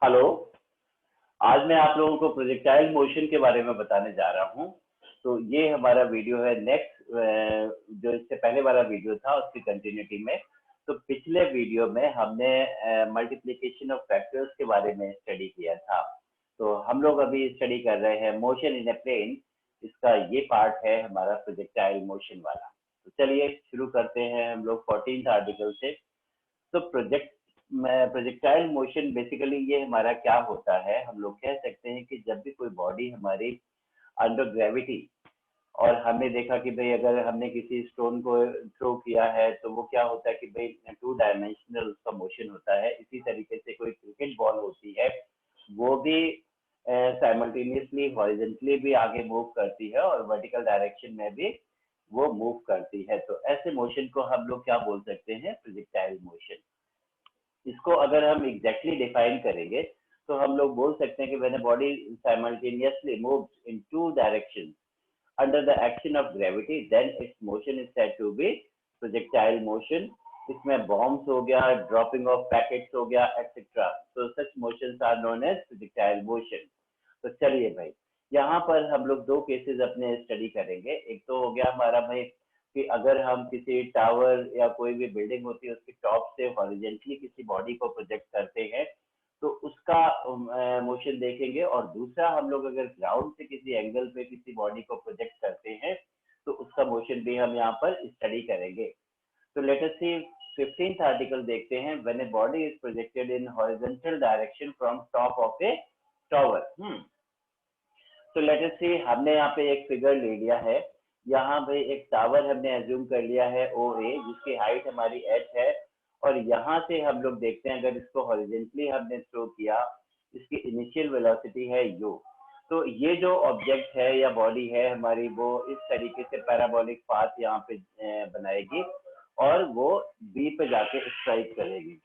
Hello. आज मैं आप लोगों को प्रोजेक्टाइल मोशन के बारे में बताने जा रहा हूँ। तो ये हमारा वीडियो है नेक्स्ट, जो इससे पहले वाला वीडियो था उसकी कंटिन्यूटी में। तो पिछले वीडियो में हमने मल्टीप्लिकेशन ऑफ फैक्टर्स के बारे में स्टडी किया था। तो हम लोग अभी स्टडी कर रहे हैं मोशन इन ए प्लेन। इसका ये पार्ट है हमारा प्रोजेक्टाइल मोशन वाला। तो चलिए शुरू करते हैं हम लोग 14th आर्टिकल से। तो प्रोजेक्टाइल मोशन बेसिकली ये हमारा क्या होता है, हम लोग कह सकते हैं कि जब भी कोई बॉडी हमारी अंडर ग्रेविटी, और हमने देखा कि भाई अगर हमने किसी स्टोन को थ्रो किया है तो वो क्या होता है कि भाई टू डायमेंशनल उसका मोशन होता है। इसी तरीके से कोई क्रिकेट बॉल होती है, वो भी साइमल्टेनियसली हॉरिजॉन्टली भी आगे मूव करती है और वर्टिकल डायरेक्शन में भी वो मूव करती है। तो ऐसे मोशन को हम लोग क्या बोल सकते हैं, प्रोजेक्टाइल मोशन। इसको अगर हम एग्जैक्टली डिफाइन करेंगे तो हम लोग बोल सकते हैं कि when a body simultaneously moves in two directions under the action of gravity, then its motion is said to be projectile motion. इसमें bombs हो गया, dropping of packets हो गया, etc. So such motions are known as projectile motion. तो चलिए भाई, यहाँ पर हम लोग दो केसेस अपने स्टडी करेंगे। एक तो हो गया हमारा भाई कि अगर हम किसी टावर या कोई भी बिल्डिंग होती है उसकी टॉप से हॉरिजेंटली किसी बॉडी को प्रोजेक्ट करते हैं तो उसका मोशन देखेंगे। और दूसरा, हम लोग अगर ग्राउंड से किसी एंगल पे किसी बॉडी को प्रोजेक्ट करते हैं तो उसका मोशन भी हम यहाँ पर स्टडी करेंगे। तो लेट अस सी 15th आर्टिकल देखते हैं। When a body is projected in horizontal direction from top of A tower. तो लेट अस सी, हमने यहाँ पे एक फिगर ले लिया है। यहाँ भाई एक टावर हमने एज्यूम कर लिया है ओ ए, जिसकी हाइट हमारी एच है। और यहाँ से हम लोग देखते हैं अगर इसको हॉरिजेंटली हमने थ्रो किया, इसकी इनिशियल वेलोसिटी है यू। तो ये जो ऑब्जेक्ट है या बॉडी है हमारी, वो इस तरीके से पैराबोलिक पाथ यहाँ पे बनाएगी और वो बी पे जाके स्ट्राइक करेगी,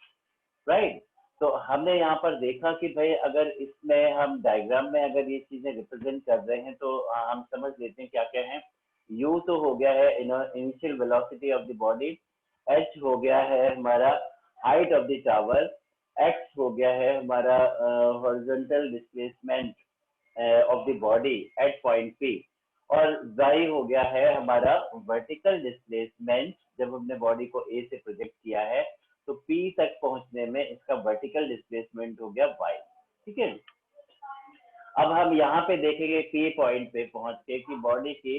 राइट। तो हमने यहाँ पर देखा कि भाई अगर इसमें हम डायग्राम में अगर ये चीजें रिप्रेजेंट कर रहे हैं तो हम समझ लेते हैं क्या क्या है। यू तो हो गया है initial velocity of the body, H हो गया है हमारा height of the tower, x हो गया है हमारा horizontal displacement of the body at point P, और y हो गया है हमारा वर्टिकल डिस्प्लेसमेंट जब हमने बॉडी को ए से प्रोजेक्ट किया है तो P तक पहुंचने में इसका वर्टिकल डिस्प्लेसमेंट हो गया y। ठीक है। अब हम यहाँ पे देखेंगे P पॉइंट पे पहुंच के कि बॉडी की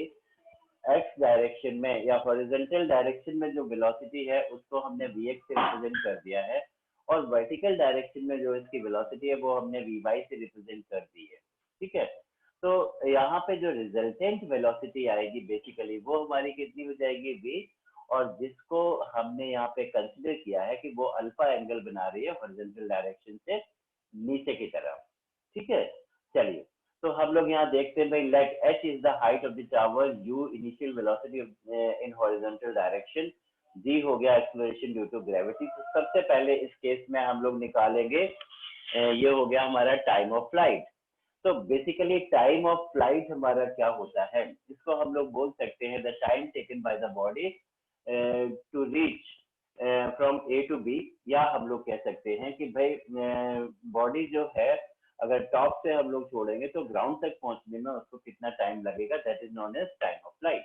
x डायरेक्शन में या हॉरिजॉन्टल डायरेक्शन में जो वेलोसिटी है उसको हमने vx से रिप्रेजेंट कर दिया है, और वर्टिकल डायरेक्शन में जो इसकी वेलोसिटी है वो हमने vy से रिप्रेजेंट कर दी है। ठीक है। तो यहाँ पे जो रिजल्टेंट वेलोसिटी आएगी बेसिकली वो हमारी कितनी हो जाएगी v, और जिसको हमने यहाँ पे कंसिडर किया है कि वो अल्फा एंगल बना रही है हॉरिजॉन्टल डायरेक्शन से नीचे की तरफ। ठीक है। चलिए, तो हम लोग यहाँ देखते हैं भाई let h is the height of the tower, u initial velocity in horizontal direction, g हो गया एक्सेलरेशन ड्यू टू ग्रेविटी। तो सबसे पहले इस केस में हम लोग निकालेंगे, ये हो गया हमारा टाइम ऑफ फ्लाइट। तो बेसिकली टाइम ऑफ फ्लाइट हमारा क्या होता है, इसको हम लोग बोल सकते हैं the time taken by the body to reach from A to B, या हम लोग कह सकते हैं कि भाई बॉडी जो है अगर टॉप से हम लोग छोड़ेंगे तो ग्राउंड तक पहुंचने में उसको कितना टाइम लगेगा, that is known as time of flight.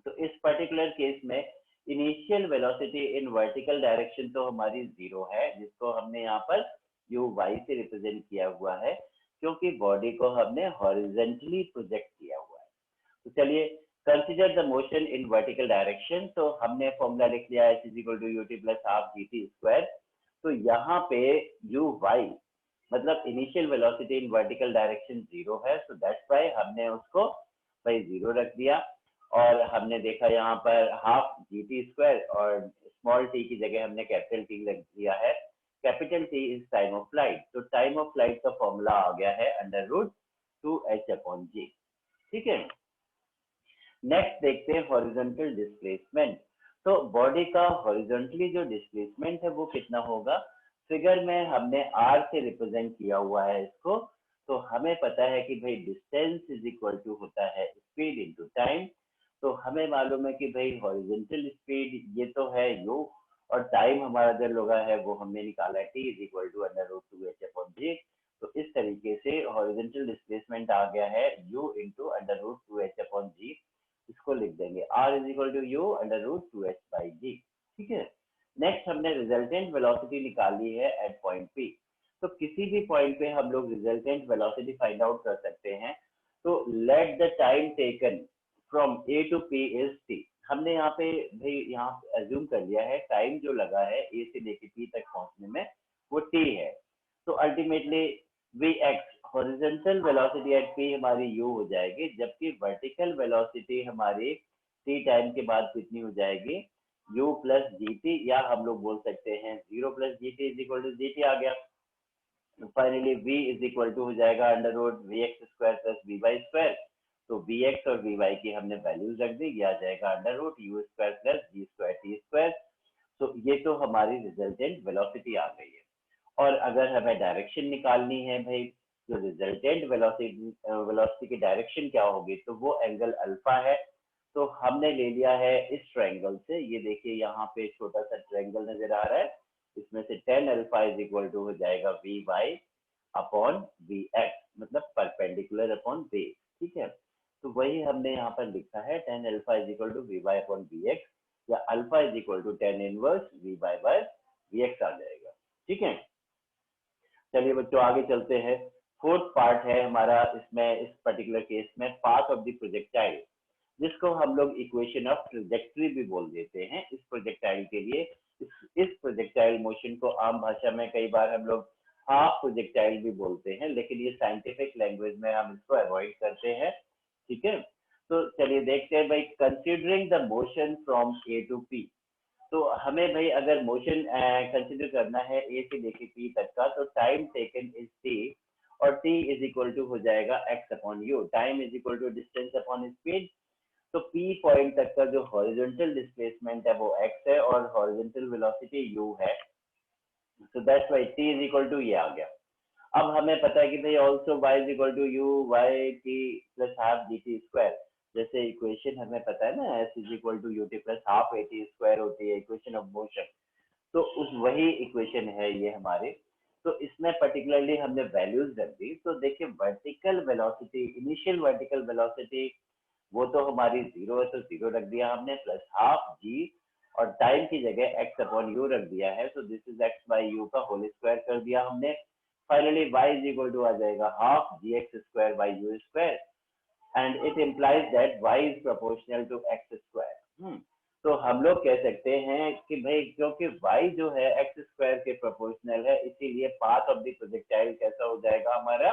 तो इस पर्टिकुलर केस में initial velocity in vertical direction तो हमारी जीरो है, जिसको हमने यहाँ पर यू वाई से रिप्रेजेंट किया हुआ है क्योंकि बॉडी को हमने हॉरिजेंटली प्रोजेक्ट किया हुआ है। तो चलिए, consider the motion in vertical direction. तो हमने फॉर्मूला लिख लिया है is equal to u t plus half g t square. तो यहाँ पे यू वाई मतलब initial velocity in vertical direction zero है, सो दैट्स वाई हमने उसको भाई जीरो रख दिया। और हमने देखा यहाँ पर हाफ जी टी स्क्वायर और स्मॉल टी की जगह हमने कैपिटल टी रख दिया है। Capital T is time of flight, तो टाइम ऑफ फ्लाइट का फॉर्मूला आ गया है under root two h upon g. ठीक है। नेक्स्ट देखते हैं हॉरिजॉन्टल डिस्प्लेसमेंट। तो बॉडी का हॉरिजॉन्टली जो डिस्प्लेसमेंट है वो कितना होगा, फिगर में हमने आर से रिप्रेजेंट किया हुआ है इसको। तो हमें पता है कि भाई डिस्टेंस इज इक्वल टू होता है स्पीड इनटू टाइम। तो हमें मालूम है कि भाई हॉरिजॉन्टल स्पीड ये तो है यू, और टाइम हमारा जो लगा है वो हमने निकाला है t is equal to under root 2h/g। तो इस तरीके से हॉरिजॉन्टल डिस्प्लेसमेंट आ गया है u into under root 2h/g। इसको लिख देंगे r is equal to u under root 2h/g। ठीक है। नेक्स्ट हमने रिजल्टेंट वेलोसिटी निकाली है एट पॉइंट p। तो किसी भी पॉइंट पे हम लोग रिजल्टेंट वेलोसिटी फाइंड आउट कर सकते हैं। तो let the time taken from A to P is t. हमने यहाँ पे भाई यहाँ एज्यूम कर लिया है टाइम जो लगा है ए से लेके पी तक पहुंचने में वो टी है। तो ultimately v x horizontal velocity at P हमारी यू हो जाएगी, जबकि वर्टिकल वेलोसिटी हमारी टी टाइम के बाद कितनी हो जाएगी u प्लस जी टी, या हम लोग बोल सकते हैं 0 plus g t is equal to g t आ गया। Finally v is equal to हो जाएगा under root v x square plus v y square. तो वी एक्स और वी वाई की हमने वैल्यूज रख दी, यह आ जाएगा under root u square plus g square t square. तो ये तो हमारी रिजल्टेंट वेलोसिटी आ गई है। और अगर हमें डायरेक्शन निकालनी है भाई, जो रिजल्टेंट वेलोसिटी वेलोसिटी की डायरेक्शन क्या होगी, तो वो एंगल अल्फा है। तो हमने ले लिया है इस ट्रायंगल से, ये देखिए यहाँ पे छोटा सा ट्रायंगल नजर आ रहा है, इसमें से tan alpha is equal to हो जाएगा v y upon v x, मतलब परपेंडिकुलर अपॉन बेस। ठीक है। तो वही हमने यहाँ पर लिखा है tan alpha is equal to v y upon v x, या alpha is equal to tan inverse v y by v x आ जाएगा। ठीक है। चलिए बच्चों आगे चलते हैं। फोर्थ पार्ट है हमारा इसमें, इस पर्टिकुलर केस में पाथ ऑफ द प्रोजेक्टाइल, जिसको हम लोग इक्वेशन ऑफ ट्रेजेक्टरी भी बोल देते हैं इस प्रोजेक्टाइल के लिए। इस प्रोजेक्टाइल मोशन को आम भाषा में कई बार हम लोग हाफ प्रोजेक्टाइल भी बोलते हैं, लेकिन ये साइंटिफिक लैंग्वेज में हम इसको अवॉइड करते हैं। ठीक है। तो चलिए देखते हैं भाई, considering the motion from A to P. तो हमें भाई अगर मोशन कंसिडर करना है ए से लेके पी तक का, तो टाइम टेकन इज टी, और टी इज इक्वल टू हो जाएगा x upon u. Time is equal to distance upon speed. तो पी पॉइंट तक का जो हॉरिजॉन्टल डिस्प्लेसमेंट है वो एक्स है और हॉरिजॉन्टल वेलोसिटी यू है। So that's why t is equal to ये आ गया। अब हमें पता है कि भाई also y is equal to u y t plus half g t square. जैसे इक्वेशन हमें पता है ना, s is equal to u t plus half a t square होती है इक्वेशन ऑफ मोशन। तो उस वही इक्वेशन है ये हमारे। तो इसमें पर्टिकुलरली हमने वैल्यूज रख दी। तो देखिए vertical velocity, initial vertical velocity वो तो हमारी जीरो है, तो जीरो रख दिया हमने, प्लस हाफ जी, और टाइम की जगह एक्स अपॉन यू रख दिया है, तो this is x by u का होल स्क्वायर कर दिया हमने। Finally y is equal to आ जाएगा half g x square by u square, and it implies that y is proportional to x square. तो हम लोग कह सकते हैं कि भाई क्योंकि y जो है एक्स स्क्वायर के प्रोपोर्शनल है, इसीलिए पाथ ऑफ द प्रोजेक्टाइल कैसा हो जाएगा हमारा,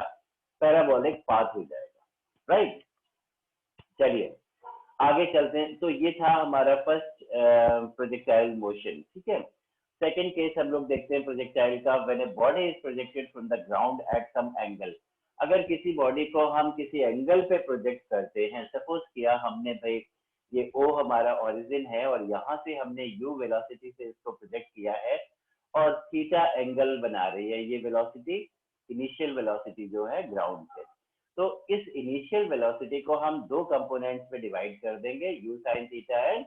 पैराबोलिक पाथ हो जाएगा। राइट। चलिए आगे चलते हैं। तो ये था हमारा फर्स्ट प्रोजेक्टाइल मोशन। ठीक है। सेकेंड केस हम लोग देखते हैं प्रोजेक्टाइल का, when a body is projected from the ground at some angle. अगर किसी बॉडी को हम किसी एंगल पे प्रोजेक्ट करते हैं, सपोज किया हमने भाई ये ओ हमारा ओरिजिन है और यहाँ से हमने यू वेलोसिटी से इसको प्रोजेक्ट किया है, और थीटा एंगल बना रही है ये वेलोसिटी, इनिशियल वेलोसिटी जो है ग्राउंड से। तो इस इनिशियल वेलोसिटी को हम दो कंपोनेंट्स में डिवाइड कर देंगे, u sin theta and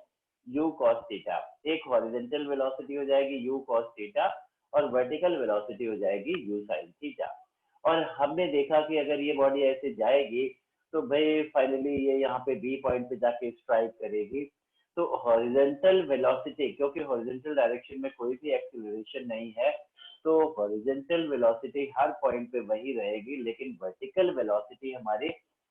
u cos theta. एक हॉरिजॉन्टल वेलोसिटी हो जाएगी u cos थीटा, और वर्टिकल वेलोसिटी हो जाएगी u sin थीटा। और हमने देखा कि अगर ये बॉडी ऐसे जाएगी तो भाई फाइनली ये यहाँ पे बी पॉइंट पे जाके स्ट्राइक करेगी। तो हॉरिजॉन्टल वेलोसिटी, क्योंकि हॉरिजॉन्टल डायरेक्शन में कोई भी एक्सीलरेशन नहीं है, तो हॉरिजॉन्टल वेलोसिटी हर पॉइंट पे वही रहेगी, लेकिन वर्टिकल वेलोसिटी हमारी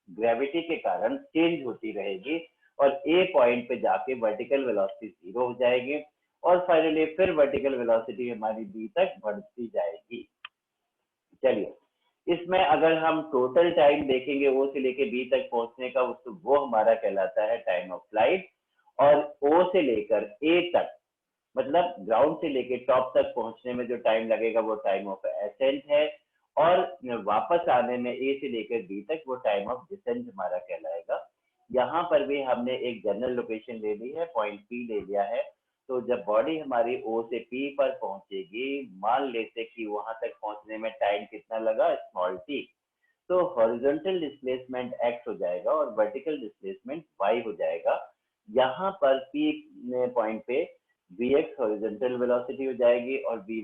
ग्रेविटी के कारण चेंज होती रहेगी, और ए पॉइंट पे जाके वर्टिकल वेलोसिटी जीरो हो जाएगी, और फाइनली फिर वर्टिकल वेलोसिटी हमारी बी तक बढ़ती जाएगी। चलिए इसमें अगर हम टोटल टाइम देखेंगे ओ से लेके बी तक पहुंचने का, तो वो हमारा कहलाता है टाइम ऑफ फ्लाइट। और ओ से लेकर ए तक, मतलब ग्राउंड से लेके टॉप तक पहुंचने में जो टाइम लगेगा वो टाइम ऑफ एसेंट है, और वापस आने में ए से लेकर बी तक वो टाइम ऑफ डिसेंट हमारा कहलाएगा। यहाँ पर भी हमने एक जनरल लोकेशन ले ली है, पॉइंट पी ले लिया है। तो जब बॉडी हमारी ओ से पी पर पहुंचेगी, मान लेते कि वहां तक पहुंचने में टाइम कितना लगा, स्मॉल टी, तो हॉरिजॉन्टल डिस्प्लेसमेंट एक्स हो जाएगा और वर्टिकल डिस्प्लेसमेंट वाई हो जाएगा। यहाँ पर पी पॉइंट पे vx हॉरिजॉन्टल वेलोसिटी हो जाएगी और vy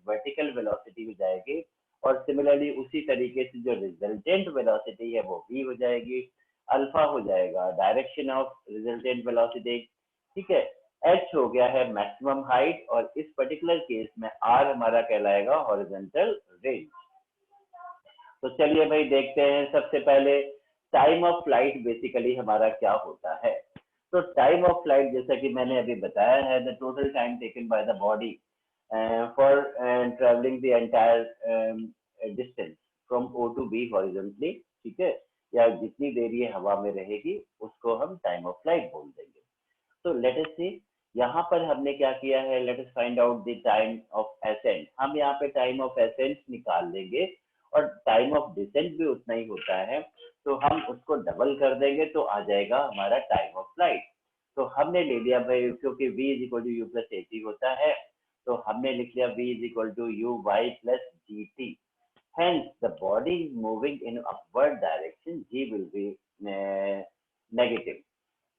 वर्टिकल वेलोसिटी हो जाएगी। और सिमिलरली उसी तरीके से जो रिजल्टेंट वेलोसिटी है वो v हो जाएगी, अल्फा हो जाएगा डायरेक्शन ऑफ रिजल्टेंट वेलोसिटी, ठीक है। h हो गया है मैक्सिमम हाइट और इस पर्टिकुलर केस में r हमारा कहलाएगा हॉरिजॉन्टल रेंज। तो चलिए भाई देखते हैं सबसे पहले टाइम ऑफ फ्लाइट बेसिकली हमारा क्या होता है। तो टाइम ऑफ फ्लाइट जैसा कि मैंने अभी बताया है, the total time taken by the body for travelling the entire distance from O to B horizontally, ठीक है, या जितनी देर ये हवा में रहेगी उसको हम टाइम ऑफ फ्लाइट बोल देंगे। तो लेट अस सी, यहाँ पर हमने क्या किया है, let us find out the time of accent. हम यहाँ पे टाइम ऑफ एसेंट निकाल लेंगे और टाइम ऑफ डिसेंट भी उतना ही होता है, तो हम उसको डबल कर देंगे तो आ जाएगा हमारा टाइम ऑफ फ्लाइट। तो हमने ले लिया भाई, क्योंकि v is equal to u plus a t होता है, तो हमने लिख लिया v is equal to u y plus g t. Hence, the body is moving in upward direction. G will be negative.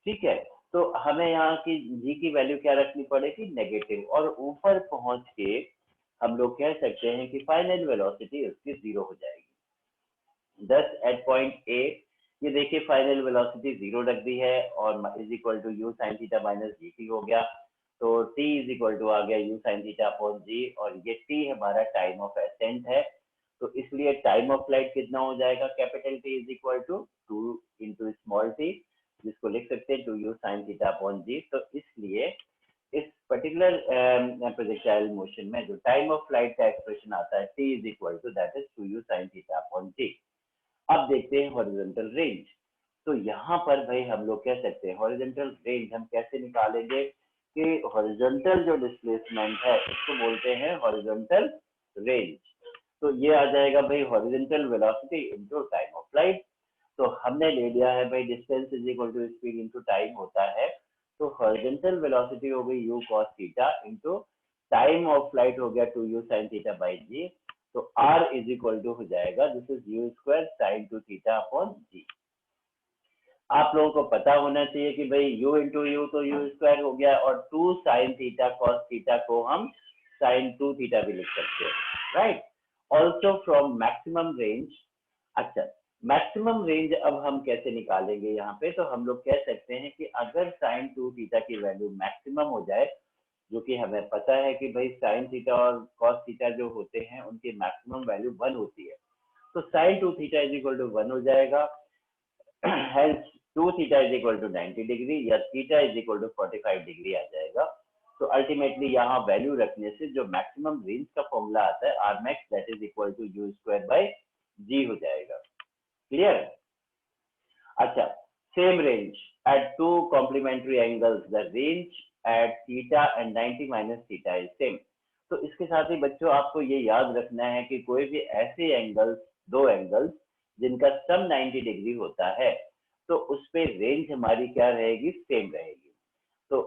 ठीक है। तो हमें यहाँ की g की वैल्यू क्या रखनी पड़ेगी, नेगेटिव, और ऊपर पहुंच के हम लोग कह सकते हैं कि फाइनल वेलोसिटी उसकी 0 हो जाएगी। दस एट पॉइंट ए, ये देखिए फाइनल वेलोसिटी 0 रख दी है और is equal to u sine theta minus g t हो गया। तो t इज इक्वल टू आ गया u sine theta upon g, और ये t हमारा टाइम ऑफ एसेंट है। तो इसलिए टाइम ऑफ फ्लाइट कितना हो जाएगा, capital T is equal to 2 into small t, जिसको लिख सकते हैं 2u sine theta upon g. तो इसलिए इस पर्टिकुलर प्रोजेक्टाइल मोशन में जो टाइम ऑफ फ्लाइट का एक्सप्रेशन आता है t is equal to that is 2u sine theta upon g. अब देखते हैं हॉरिजॉन्टल रेंज। तो यहाँ पर भाई हम लोग कह सकते हैं हॉरिजॉन्टल रेंज हम कैसे निकालेंगे कि हॉरिजॉन्टल जो डिस्प्लेसमेंट है उसको बोलते हैं हॉरिजॉन्टल रेंज। तो ये आ जाएगा भाई horizontal velocity into time of flight. तो हमने ले लिया है भाई distance is equal to speed into time होता है, तो हॉरिजॉन्टल वेलोसिटी हो गई u cos theta into time of flight हो गया 2u sin थीटा बाई जी। तो r इज इक्वल टू हो जाएगा this is u square sine 2 theta upon g. आप लोगों को पता होना चाहिए कि भाई u इंटू यू तो u स्क्वायर हो गया, और 2 साइन थीटा कॉस थीटा को हम साइन 2 थीटा भी लिख सकते हैं, right. Also from maximum range. अच्छा, मैक्सिमम रेंज अब हम कैसे निकालेंगे यहाँ पे, तो हम लोग कह सकते हैं कि अगर साइन 2 थीटा की वैल्यू मैक्सिमम हो जाए, जो कि हमें पता है कि भाई साइन थीटा और कॉस थीटा जो होते हैं उनकी मैक्सिमम वैल्यू 1 होती है, तो sine 2 theta is equal to 1 हो जाएगा। Hence 2 theta is equal to 90 degree या theta is equal to 45 degree आ जाएगा। तो अल्टीमेटली यहाँ वैल्यू रखने से जो मैक्सिमम रेंज का फॉर्मूला आता है R max that is equal to u square by g हो जाएगा। क्लियर। अच्छा, same range at two complementary angles, the range at theta and 90 minus theta is same. तो इसके साथ ही बच्चों आपको ये याद रखना है कि कोई भी ऐसे एंगल्स, दो एंगल्स जिनका सम 90 डिग्री होता है, तो उस पे रेंज हमारी क्या रहेगी, सेम रहेगी। तो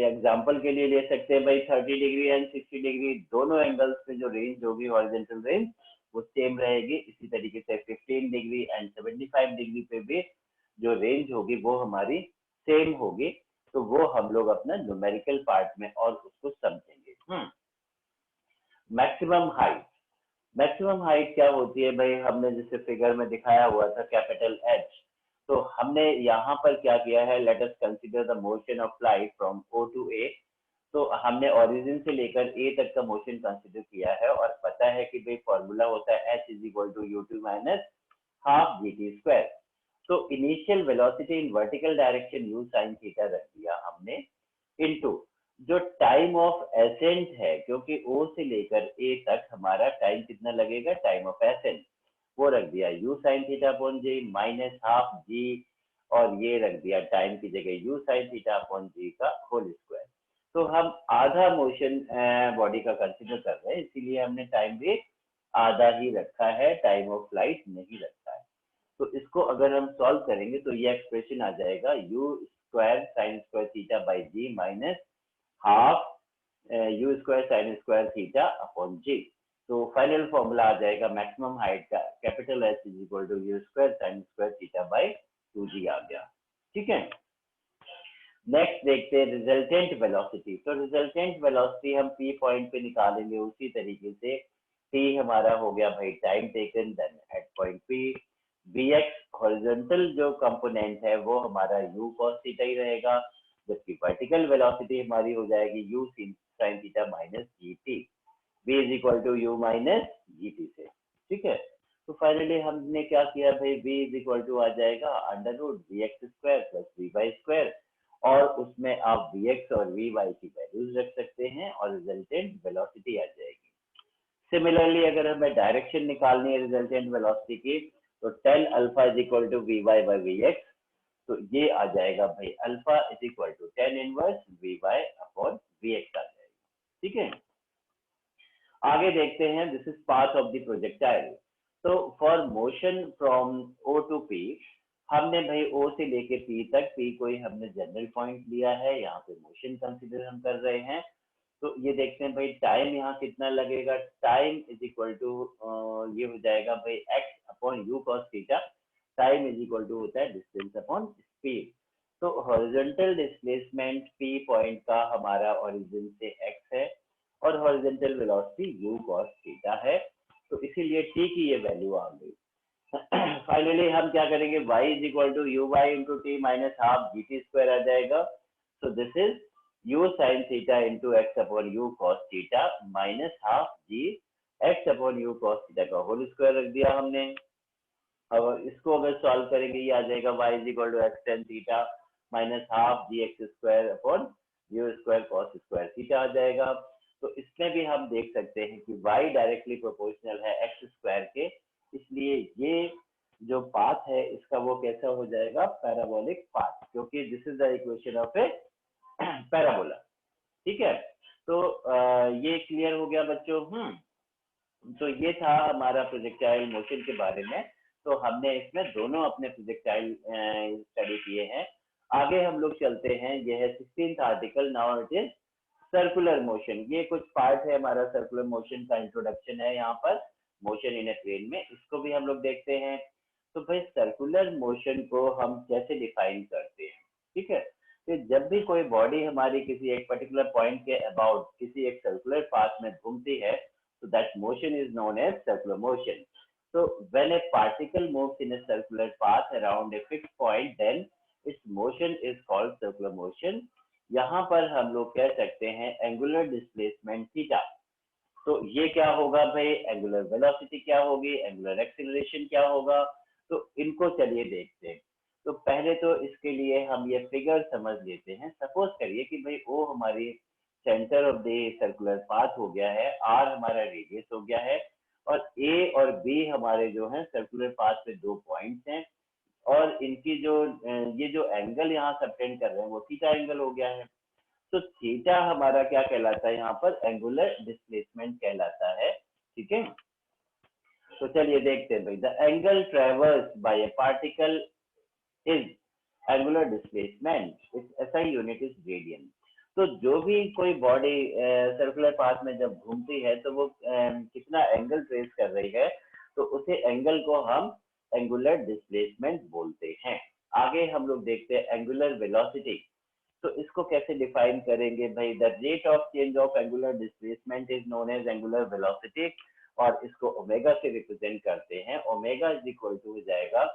एग्जांपल के लिए ले सकते हैं भाई 30 डिग्री एंड 60 डिग्री दोनों एंगल्स पे जो रेंज होगी हॉरिजॉन्टल रेंज वो सेम रहेगी। इसी तरीके से 15 डिग्री एंड 75 डिग्री पे भी जो रेंज होगी वो हमारी सेम होगी। तो वो हम लोग अपना न्यूमेरिकल पार्ट में और उसको समझेंगे। मैक्सिमम हाइट, मैक्सिमम हाइट क्या होती है भाई, हमने जैसे फिगर में दिखाया हुआ था कैपिटल एच, तो हमने यहाँ पर क्या किया है, let us consider the motion of flight from O to A. तो हमने ओरिजिन से लेकर ए तक का मोशन कंसीडर किया है और पता है कि भाई फॉर्मूला होता है h is equal to u t minus half g t square. तो initial velocity in vertical direction u sine theta रख दिया हमने, इनटू जो टाइम ऑफ एसेंट है, क्योंकि ओ से लेकर ए तक हमारा टाइम कितना लगेगा, टाइम ऑफ एसेंट, वो रख दिया u sine theta upon g minus half g, और ये रख दिया टाइम की जगह u sine theta upon g का होल स्क्वायर। तो हम आधा मोशन बॉडी का कंसिडर कर रहे हैं, इसीलिए हमने टाइम भी आधा ही रखा है, टाइम ऑफ फ्लाइट नहीं रखा है। तो इसको अगर हम सॉल्व करेंगे तो ये एक्सप्रेशन आ जाएगा u square sine square theta by g minus half u square sine square theta upon g. तो फाइनल फॉर्मूला आ जाएगा मैक्सिमम हाइट का capital H is equal to u square sine square theta by 2g आ गया। ठीक है। Next देखते हैं रिजल्टेंट वेलोसिटी। तो रिजल्टेंट वेलोसिटी हम पी पॉइंट पे निकालेंगे उसी तरीके से। टी हमारा हो गया भाई time taken then at point p. B x horizontal जो कंपोनेंट है वो हमारा यू कॉस थीटा ही रहेगा, जबकि वर्टिकल वेलोसिटी हमारी हो जाएगी u sine theta minus g t. B is equal to u minus g t से, ठीक है। तो फाइनली हमने क्या किया भाई, बी इज इक्वल टू आ जाएगा under root b x square plus v y square, और उसमें आप Vx और Vy की वैल्यूज रख सकते हैं और रिजल्टेंट वेलोसिटी आ जाएगी। सिमिलरली अगर हमें डायरेक्शन निकालनी है रिजल्टेंट वेलोसिटी की, तो tan alpha is equal to Vy by Vx, तो ये आ जाएगा भाई alpha is equal to tan inverse Vy upon Vx आ जाएगा, ठीक है। आगे देखते हैं, this is path of the projectile. तो for motion from O to P, हमने भाई ओ से लेके पी तक, पी कोई हमने जनरल पॉइंट लिया है, यहाँ पे मोशन कंसीडर हम कर रहे हैं। तो ये देखते हैं भाई टाइम यहाँ कितना लगेगा, टाइम इज इक्वल टू ये हो जाएगा भाई x upon u cos theta. Time is equal to होता है डिस्टेंस अपॉन स्पीड। तो हॉरिजॉन्टल डिस्प्लेसमेंट पी पॉइंट का हमारा ओरिजिन से एक्स है और horizontal velocity u cos theta है, तो इसीलिए t की ये वैल्यू आ गई। फाइनली हम क्या करेंगे, y is equal to u y into t minus half g t square आ जाएगा। So this is u sine theta into x upon u cos theta minus half g x upon u cos theta का whole square रख दिया हमने। अब इसको अगर solve करेंगे, ये आ जाएगा y is equal to x tan theta minus half g x square upon u square cos square theta आ जाएगा। तो इसमें भी हम देख सकते हैं कि y डायरेक्टली प्रोपोर्शनल है एक्स स्क्वायर के, इसलिए ये जो पाथ है इसका वो कैसा हो जाएगा, पैराबोलिक पाथ, क्योंकि this is the equation of A parabola, ठीक है। तो ये क्लियर हो गया बच्चों। तो ये था हमारा प्रोजेक्टाइल मोशन के बारे में। तो हमने इसमें दोनों अपने प्रोजेक्टाइल स्टडी किए हैं। आगे हम लोग चलते हैं, ये है 16th article, now it is circular motion. ये कुछ पार्ट है हमारा सर्कुलर मोशन का, इंट्रोडक्शन है यहाँ पर मोशन इन ए प्लेन में, इसको भी हम लोग देखते हैं। तो भाई सर्कुलर मोशन को हम कैसे डिफाइन करते हैं, ठीक है। तो जब भी कोई बॉडी हमारी किसी एक पर्टिकुलर पॉइंट के अबाउट किसी एक सर्कुलर पाथ में घूमती है, so that motion is known as circular motion. So when a particle moves in a circular path around a fixed point, then its motion is called circular motion. यहाँ पर हम लोग कह सकते हैं एंगुलर डिस्प्लेसमेंट थीटा। तो ये क्या होगा भाई, एंगुलर वेलोसिटी क्या होगी, एंगुलर एक्सीलरेशन क्या होगा, तो इनको चलिए देखते हैं। तो पहले तो इसके लिए हम ये फिगर समझ लेते हैं। सपोज करिए कि भाई ओ हमारी centre of the circular path हो गया है, आर हमारा रेडियस हो गया है, और ए और बी हमारे जो है सर्कुलर पाथ पे दो पॉइंट्स हैं, और इनकी जो ये जो एंगल यहाँ सबटेंड कर रहे हैं वो थीटा एंगल हो गया है। तो थीटा हमारा क्या कहलाता है, यहाँ पर एंगुलर डिस्प्लेसमेंट कहलाता है, ठीक है। तो चलिए देखते हैं भाई, the angle traverse by a particle is angular displacement, it's SI unit is radian. तो जो भी कोई बॉडी सर्कुलर पाथ में जब घूमती है तो वो कितना एंगल ट्रेस कर रही है, तो उसे एंगल को हम एंगुलर डिस्प्लेसमेंट बोलते हैं। आगे हम लोग देखते हैं एंगुलर वेलोसिटी। तो इसको कैसे डिफाइन करेंगे भाई, the rate of change of angular displacement is known as angular velocity, और इसको ओमेगा से रिप्रेजेंट करते हैं। ओमेगा इज इक्वल टू हो जाएगा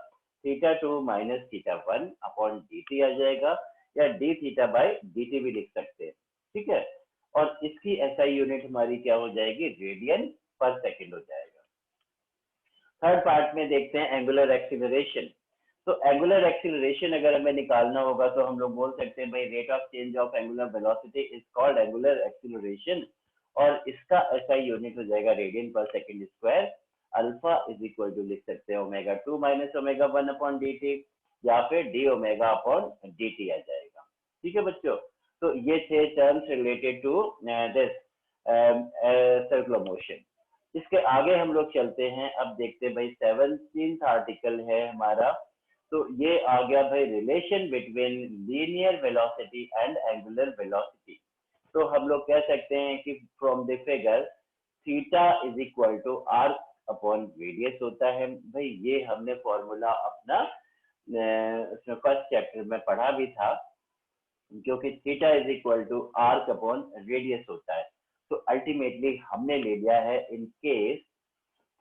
theta two minus theta one upon d t आ जाएगा, या d theta by d t भी लिख सकते हैं, ठीक है। और इसकी एसआई यूनिट हमारी क्या हो जाएगी, रेडियन पर सेकेंड हो जाएगा। थर्ड पार्ट में देखते हैं एंगुलर एक्सीलरेशन। तो एंगुलर एक्सीलरेशन अगर हमें निकालना होगा तो हम लोग बोल सकते हैं भाई rate of change of angular velocity is called angular acceleration, और इसका एसआई यूनिट हो जाएगा रेडियन पर second square. Alpha is equal to लिख सकते हैं omega two minus omega one upon d t, या फिर d omega upon d t आ जाएगा, ठीक है बच्चों। तो ये थे terms related to this circular motion. इसके आगे हम लोग चलते हैं, अब देखते हैं भाई 17th आर्टिकल है हमारा। तो ये आ गया भाई relation between linear velocity and angular velocity. तो हम लोग कह सकते हैं कि from the figure theta is equal to r upon radius होता है। भाई ये हमने फॉर्मूला अपना फर्स्ट चैप्टर में पढ़ा भी था। क्योंकि theta is equal to arc upon radius होता है। तो अल्टीमेटली हमने ले लिया है in case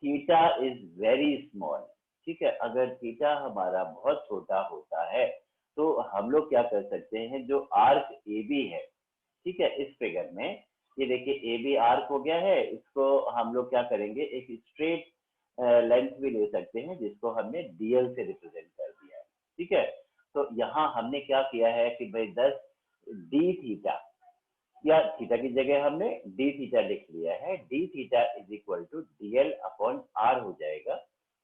theta is very small, ठीक है, अगर थीटा हमारा बहुत छोटा होता है तो हम लोग क्या कर सकते हैं, जो आर्क ए बी है, ठीक है, इस फिगर में ये देखिए ए बी आर्क हो गया है, इसको हम लोग क्या करेंगे, एक स्ट्रेट लेंथ भी ले सकते हैं जिसको हमने डीएल से रिप्रेजेंट कर दिया है, ठीक है। तो यहाँ हमने क्या किया है कि भाई 10 डी थीटा, या थीटा की जगह हमने डी थीटा लिख लिया है, d theta is equal to dl upon r हो जाएगा,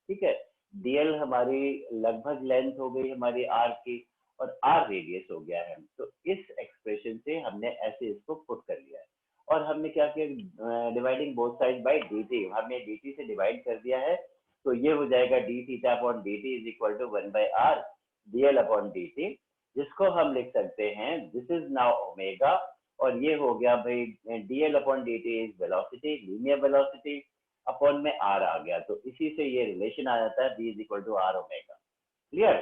ठीक है। डीएल हमारी लगभग लेंथ हो गई हमारी आर की, और आर रेडियस हो गया है। तो इस एक्सप्रेशन से हमने ऐसे इसको पुट कर लिया है, और हमने क्या किया, dividing both side by d t, हमने डी टी से डिवाइड कर दिया है। तो ये हो जाएगा d theta upon d t is equal to 1/r dl upon d t, जिसको हम लिख सकते हैं दिस इज नाउ ओमेगा, और ये हो गया भाई dl upon dt is velocity, linear velocity, upon में r आ गया, तो इसी से ये रिलेशन आ जाता है b is equal to r omega. Clear?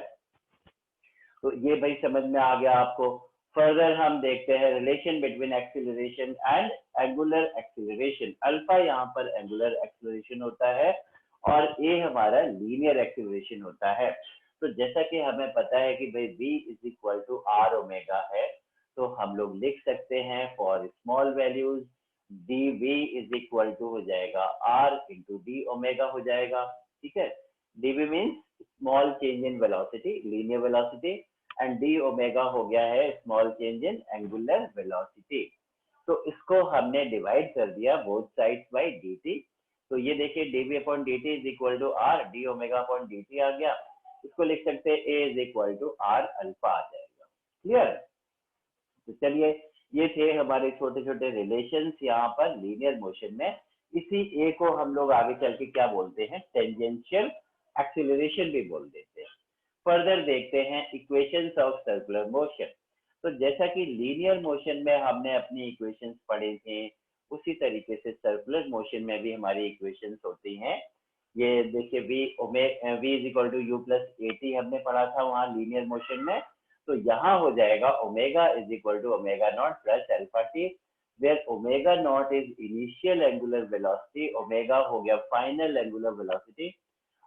तो ये भाई समझ में आ गया आपको। फर्दर हम देखते हैं relation between acceleration and angular acceleration. Alpha यहाँ पर एंगुलर एक्सीलरेशन होता है और ए हमारा लीनियर एक्सीलरेशन होता है। तो जैसा कि हमें पता है कि भाई v is equal to r omega है, तो हम लोग लिख सकते हैं for small values d v is equal to हो जाएगा आर इंटू डी ओमेगा हो जाएगा, ठीक है। dv means small change in velocity, linear velocity, and D omega हो गया है small change in angular velocity. तो इसको हमने डिवाइड कर दिया बोथ साइड्स बाय dt। तो ये देखिए dv upon dt is equal to r d omega upon dt आ गया, इसको लिख सकते हैं a is equal to r alpha आ जाएगा। क्लियर? तो चलिए, ये थे हमारे छोटे छोटे रिलेशंस यहाँ पर लीनियर मोशन में। इसी ए को हम लोग आगे चल के क्या बोलते हैं, टेंजेंशियल एक्सीलरेशन भी बोल देते हैं। फर्दर देखते हैं इक्वेशंस ऑफ सर्कुलर मोशन। तो जैसा कि लीनियर मोशन में हमने अपनी इक्वेशंस पढ़े थे, उसी तरीके से सर्कुलर मोशन में भी हमारी इक्वेशंस होती हैं। ये देखिए v is equal to u plus a t हमने पढ़ा था वहाँ लीनियर मोशन में। तो यहाँ हो जाएगा omega is equal to omega not plus alpha t, where omega not is initial angular velocity, omega हो गया फाइनल एंगुलर वेलोसिटी,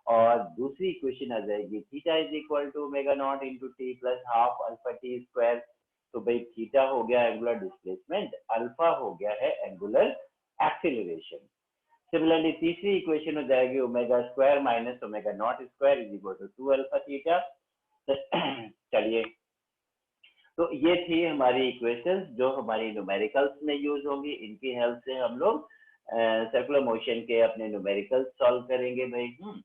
और दूसरी इक्वेशन आ जाएगी theta is equal to omega not into t plus half alpha t square. तो भाई theta हो गया एंगुलर डिस्प्लेसमेंट, अल्फा हो गया है एंगुलर एक्सीलरेशन। सिमिलरली तीसरी इक्वेशन हो जाएगी omega square minus omega not square is equal to 2 alpha theta. चलिए, तो ये थी हमारी इक्वेशंस जो हमारी न्यूमेरिकल्स में यूज होंगी। इनकी हेल्प से हम लोग सर्कुलर मोशन के अपने न्यूमेरिकल्स सॉल्व करेंगे भाई।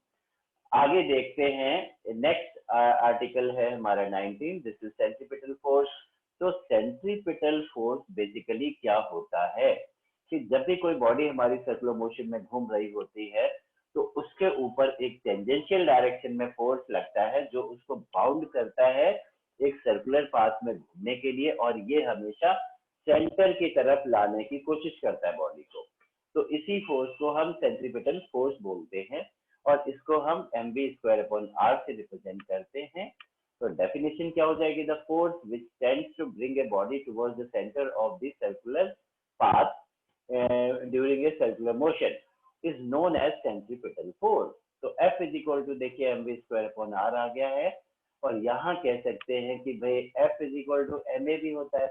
आगे देखते हैं, नेक्स्ट आर्टिकल है हमारा 19, दिस इज सेंट्रीपिटल फोर्स। तो सेंट्रीपिटल फोर्स बेसिकली क्या होता है कि जब भी कोई बॉडी हमारी सर्कुलर मोशन में घूम रही होती है तो उसके ऊपर एक टेंजेंशियल डायरेक्शन में फोर्स लगता है जो उसको बाउंड करता है एक सर्कुलर पाथ में घूमने के लिए, और ये हमेशा सेंटर की तरफ लाने की कोशिश करता है बॉडी को। तो इसी फोर्स को हम सेंट्रीपिटल फोर्स बोलते हैं, और इसको हम m v square upon r से रिप्रेजेंट करते हैं। तो डेफिनेशन क्या हो जाएगी, the force which tends to bring a body towards the centre of the circular path during a circular motion is known as centripetal force. तो F is equal to देखिए m v square upon r आ गया है, और यहाँ कह सकते हैं कि भाई F is equal to m a भी होता है।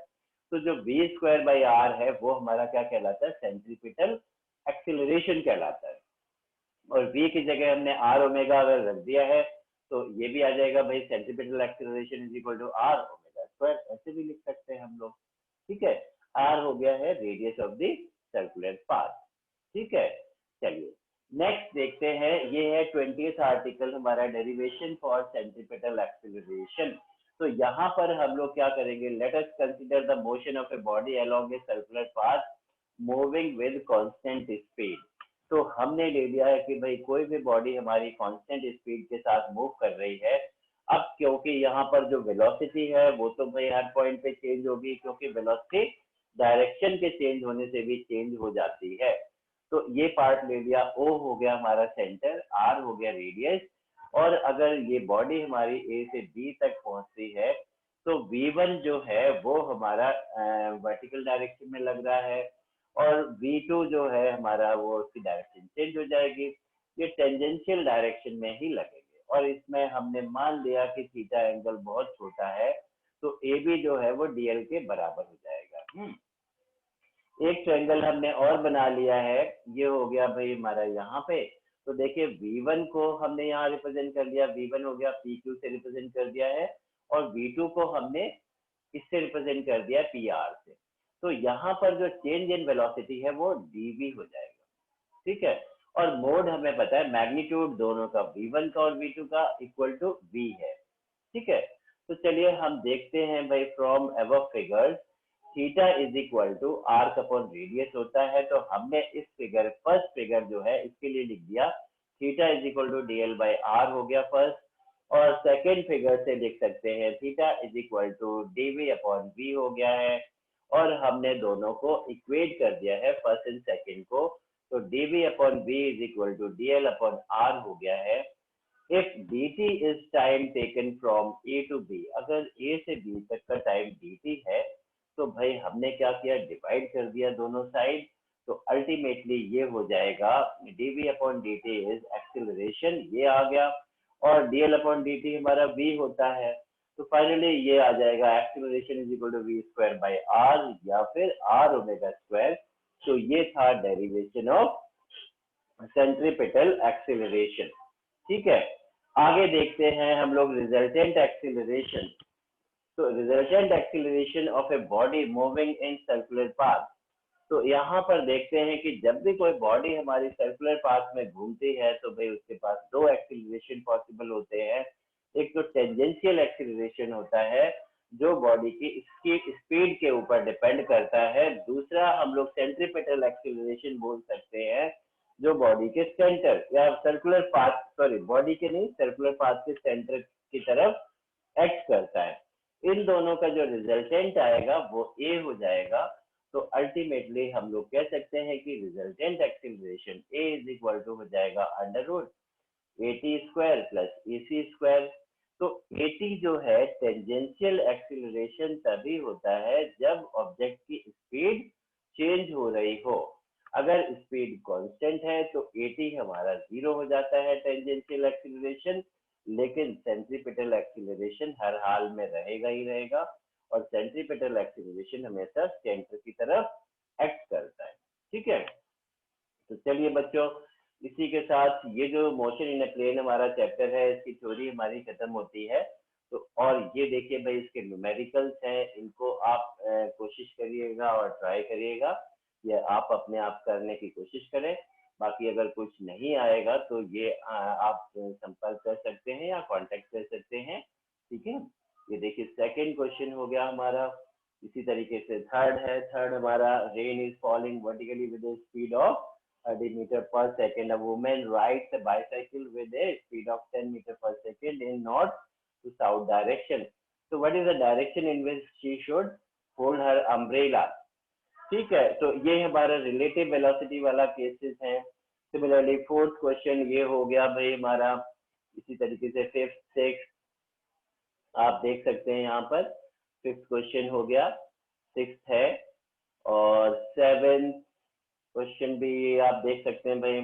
तो जो v स्क्वायर बाई आर है वो हमारा क्या कहलाता है, सेंट्रीपिटल एक्सीलरेशन कहलाता है। और v की जगह हमने आर ओमेगा अगर रख दिया है तो ये भी आ जाएगा भाई centripetal acceleration is equal to r omega square, ऐसे भी लिख सकते हैं हम लोग, ठीक है। आर हो गया है radius of the circular path, ठीक है। चलिए नेक्स्ट देखते हैं, ये है 20th आर्टिकल हमारा, डेरिवेशन फॉर सेंट्रीपिटल एक्सीलरेशन। तो यहाँ पर हम लोग क्या करेंगे, late us consider the motion of a body along a circular path moving with constant speed. तो हमने ले लिया है कि भाई कोई भी बॉडी हमारी कांस्टेंट स्पीड के साथ मूव कर रही है। अब क्योंकि यहाँ पर जो वेलोसिटी है वो तो भाई हर पॉइंट पे चेंज होगी, क्योंकि वेलोसिटी डायरेक्शन के चेंज होने से भी चेंज हो जाती है। तो ये पार्ट ले लिया, O हो गया हमारा सेंटर, R हो गया रेडियस, और अगर ये बॉडी हमारी A से B तक पहुंचती है तो V1 जो है वो हमारा वर्टिकल डायरेक्शन में लग रहा है और V2 जो है हमारा वो उसकी डायरेक्शन चेंज हो जाएगी, ये टेंजेंशियल डायरेक्शन में ही लगेंगे। और इसमें हमने मान लिया कि थीटा एंगल बहुत छोटा है, तो AB जो है वो DL के बराबर हो जाएगा। एक ट्रायंगल हमने और बना लिया है, ये हो गया भाई हमारा यहाँ पे। तो देखिए V1 को हमने यहाँ रिप्रेजेंट कर लिया, V1 हो गया PQ से रिप्रेजेंट कर दिया है, और V2 को हमने इससे रिप्रेजेंट कर दिया PR से। तो यहाँ पर जो चेंज इन वेलोसिटी है वो dV हो जाएगा, ठीक है। और मोड हमें पता है, मैग्नीट्यूड दोनों का V1 का और V2 का इक्वल टू V है, ठीक है। तो चलिए हम देखते हैं भाई, from above figures theta is equal to arc upon radius होता है। तो हमने इस फिगर, फर्स्ट फिगर जो है इसके लिए लिख दिया theta is equal to DL by R हो गया फर्स्ट, और सेकेंड फिगर से लिख सकते हैं theta is equal to DV upon V हो गया है। और हमने दोनों को इक्वेट कर दिया है, फर्स्ट एंड सेकेंड को, तो DV upon V is equal to DL upon R हो गया है। If dt is time taken from A to B, अगर A से B तक का टाइम dt है, तो भाई हमने क्या किया, डिवाइड कर दिया दोनों साइड। तो अल्टीमेटली ये हो जाएगा dv upon dt is acceleration, ये आ गया, और dl अपॉन dt हमारा v होता है। तो फाइनली ये आ जाएगा acceleration is equal to v square by r, या फिर r ओमेगा स्क्वायर। तो ये था डेरिवेशन ऑफ सेंट्रीपिटल एक्सिलरेशन, ठीक है। आगे देखते हैं हम लोग रिजल्टेंट एक्सिलरेशन। तो resultant acceleration of a body moving in circular path. तो यहाँ पर देखते हैं कि जब भी कोई बॉडी हमारी सर्कुलर पाथ में घूमती है, तो भाई उसके पास दो एक्सिलरेशन पॉसिबल होते हैं। एक तो टेंजेंशियल एक्सिलरेशन होता है, जो बॉडी की स्पीड के ऊपर डिपेंड करता है। दूसरा हम लोग सेंट्रीपिटल एक्सिलरेशन बोल सकते हैं, जो बॉडी के सेंटर या सर्कुलर पाथ, सॉरी बॉडी के नहीं, सर्कुलर पाथ के सेंटर की तरफ एक्ट करता है। इन दोनों का जो रिजल्टेंट आएगा वो ए हो जाएगा। तो अल्टीमेटली हम लोग कह सकते हैं कि resultant acceleration a is equal to हो जाएगा under root AT square plus AC square. तो AT जो है टेंजेंशियल एक्सिलरेशन तभी होता है जब ऑब्जेक्ट की स्पीड चेंज हो रही हो। अगर स्पीड कांस्टेंट है तो AT हमारा 0 हो जाता है टेंजेंशियल एक्सिलरेशन, लेकिन सेंट्रीपिटल एक्सिलरेशन हर हाल में रहेगा ही रहेगा, और सेंट्रीपिटल एक्सिलरेशन हमेशा सेंटर की तरफ एक्ट करता है, ठीक है। तो चलिए बच्चों, इसी के साथ ये जो मोशन इन ए प्लेन हमारा चैप्टर है, इसकी थ्योरी हमारी खत्म होती है। तो और ये देखिए भाई, इसके न्यूमेरिकल्स हैं, इनको आप कोशिश करिएगा और ट्राई करिएगा, ये आप अपने आप करने की कोशिश करें। बाकी अगर कुछ नहीं आएगा तो ये आप संपर्क कर सकते हैं या कांटेक्ट कर सकते हैं, ठीक है। ये देखिए सेकंड क्वेश्चन हो गया हमारा। इसी तरीके से थर्ड है, थर्ड हमारा rain is falling vertically with the speed of 30 meter per second. A woman rides a bicycle with a speed of 10 meter per second in north to south direction. So what is the direction in which she should hold her umbrella? ठीक है, तो ये हमारा relative velocity वाला cases है। Similarly fourth question ये हो गया भाई हमारा। इसी तरीके से फिफ्थ, सिक्स आप देख सकते हैं यहाँ पर, फिफ्थ क्वेश्चन हो गया, सिक्स है, और सेवेंथ क्वेश्चन भी आप देख सकते हैं भाई।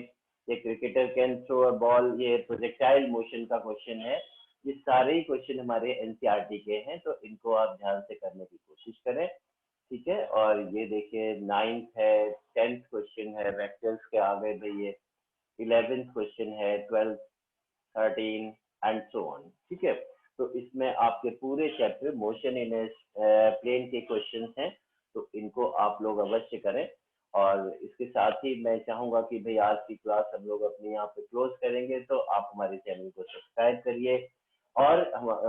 ये cricketer can throw a ball, ये प्रोजेक्टाइल मोशन का क्वेश्चन है। ये सारे ही क्वेश्चन हमारे एनसीईआरटी के हैं, तो इनको आप ध्यान से करने की कोशिश करें, ठीक है। और ये देखिए नाइन्थ है, टेंथ क्वेश्चन है, वेक्टर्स के आ गए भाई ये, 11th क्वेश्चन है, 12th, 13 एंड सो ऑन, ठीक है। तो इसमें आपके पूरे चैप्टर मोशन इन प्लेन के क्वेश्चंस हैं, तो इनको आप लोग अवश्य करें। और इसके साथ ही मैं चाहूंगा कि भाई आज की क्लास हम लोग अपने यहाँ पे क्लोज करेंगे, तो आप हमारे चैनल को सब्सक्राइब करिए और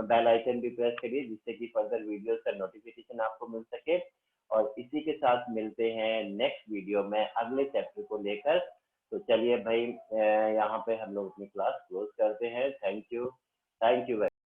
बेल आइकन भी प्रेस करिए, जिससे कि फर्दर वीडियोस का नोटिफिकेशन आपको मिल सके। और इसी के साथ मिलते हैं नेक्स्ट वीडियो में अगले चैप्टर को लेकर। तो चलिए भाई, यहाँ पे हम लोग अपनी क्लास क्लोज करते हैं। Thank you, thank you.